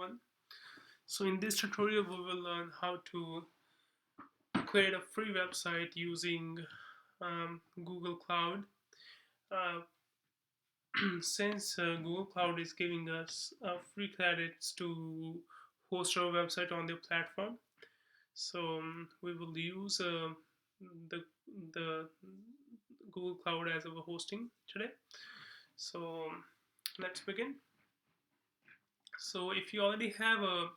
everyone. So in this tutorial we will learn how to create a free website using Google Cloud. Uh, since Google Cloud is giving us free credits to host our website on their platform, so we will use the the Google Cloud as our hosting today. So let's begin. So if you already have a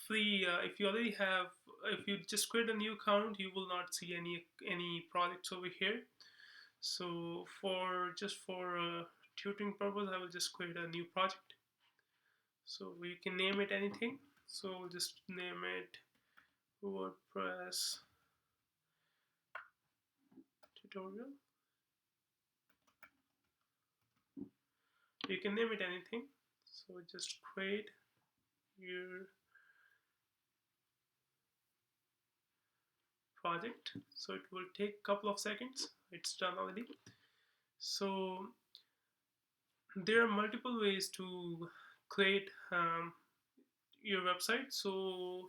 free if you just create a new account, you will not see any projects over here. So for tutoring purpose, I will just create a new project. So we can name it anything. So we'll just name it WordPress tutorial. You can name it anything. So just create your project. So it will take a couple of seconds. It's done already. So there are multiple ways to create your website. So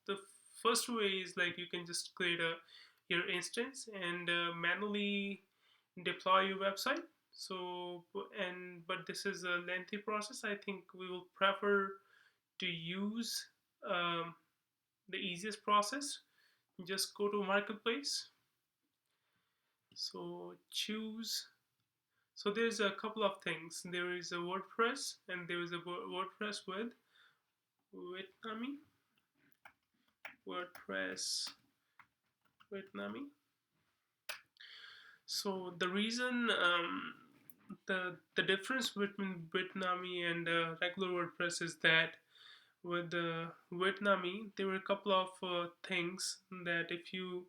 the first way is like you can just create your instance and manually deploy your website. So but this is a lengthy process. I think we will prefer to use um, the easiest process. Just go to marketplace. So choose. So there's a couple of things. There is a WordPress and there is a WordPress with Bitnami. WordPress Bitnami. So the reason the difference between Bitnami and regular WordPress is that with Bitnami there were a couple of things that if you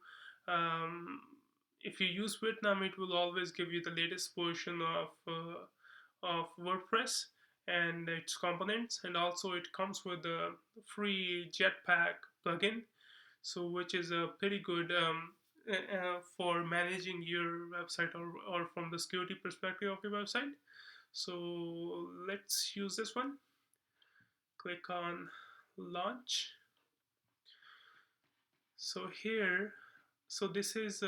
use Bitnami, it will always give you the latest version of WordPress and its components, and also it comes with a free Jetpack plugin, so which is a pretty good for managing your website, or from the security perspective of your website. So let's use this one. Click on launch. So here, so this is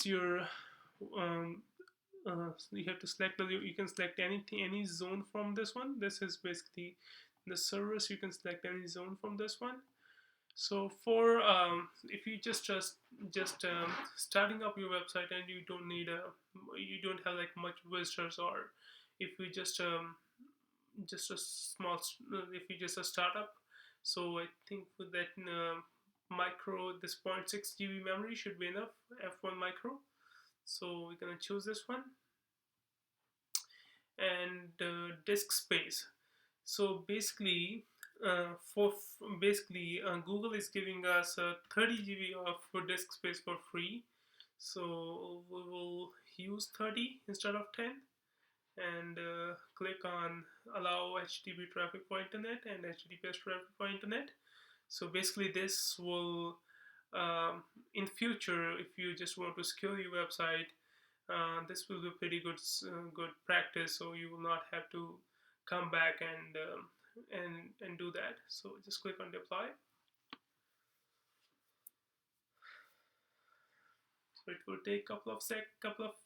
your you have to select you can select anything, any zone from this one. This is basically the servers. You can select any zone from this one. So for if you just starting up your website and you don't have like much visitors, or if you just a small if you just a startup, so I think with that micro, this 0.6 GB memory should be enough, F1 micro. So we're gonna choose this one. And disk space. So basically, Google is giving us 30 GB of disk space for free. So we will use 30 instead of 10, and click on allow HTTP traffic for internet and HTTPS traffic for internet. So basically, this will in future, if you just want to scale your website, this will be pretty good practice. So you will not have to come back and do that. So just click on deploy. So it will take couple of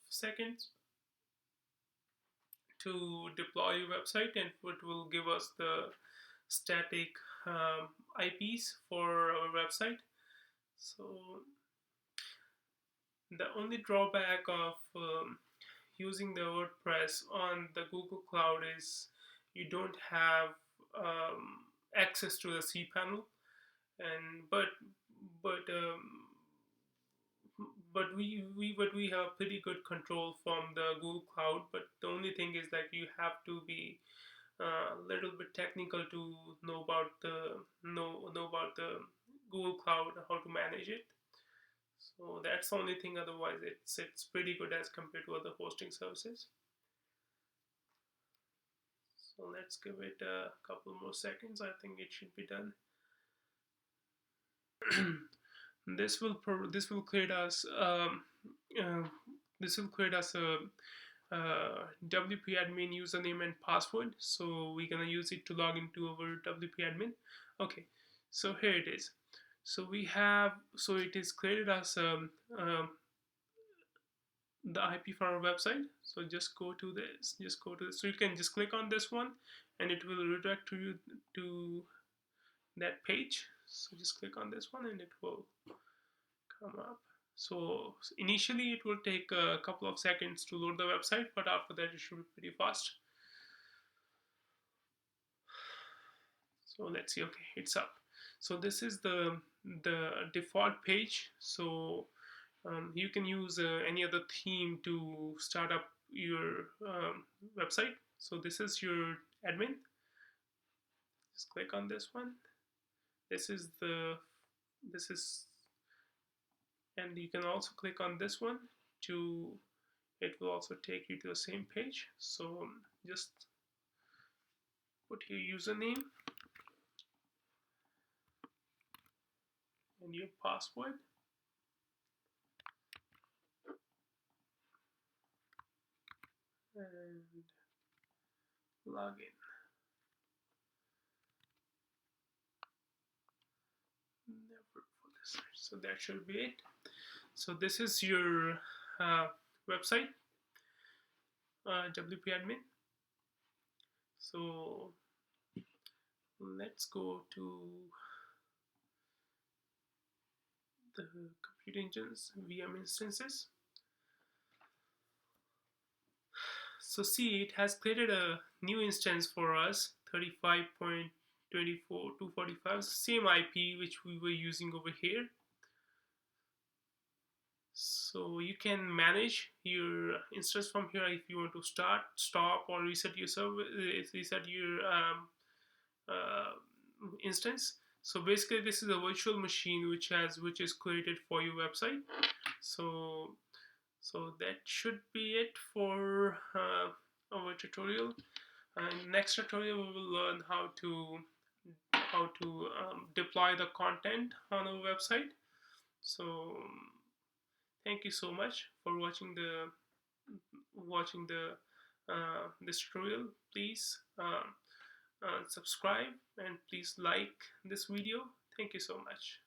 seconds to deploy your website, and it will give us the static IPs for our website. So the only drawback of using the WordPress on the Google Cloud is you don't have access to the cPanel, and but we have pretty good control from the Google Cloud. But the only thing is that you have to be a little bit technical to know about the Google Cloud, how to manage it. So that's the only thing. Otherwise, it's pretty good as compared to other hosting services. So let's give it a couple more seconds. I think it should be done. This will create us uh, this will create us WP admin username and password. So we're gonna use it to log into our WP admin. Okay, so here it is. So we have, so it is created as the IP for our website. So just go to this, just go to this. So you can just click on this one and it will redirect to you to that page. So just click on this one and it will come up. So initially it will take a couple of seconds to load the website, but after that it should be pretty fast. So let's see. Okay, it's up. So this is the default page. So you can use any other theme to start up your website. So this is your admin. Just click on this one. This is this is, and you can also click on this one to, it will also take you to the same page. So just put your username and your password and log in. Never for this. So that should be it. So this is your website, WP admin. So let's go to the compute engines VM instances. So see, it has created a new instance for us, 35.24.245, same IP which we were using over here. So you can manage your instance from here if you want to start, stop, or reset your server, reset your uh, instance. So basically, this is a virtual machine which is created for your website. So that should be it for our tutorial. And next tutorial we will learn how to deploy the content on our website. So thank you so much for watching the this tutorial. Please subscribe and please like this video. Thank you so much.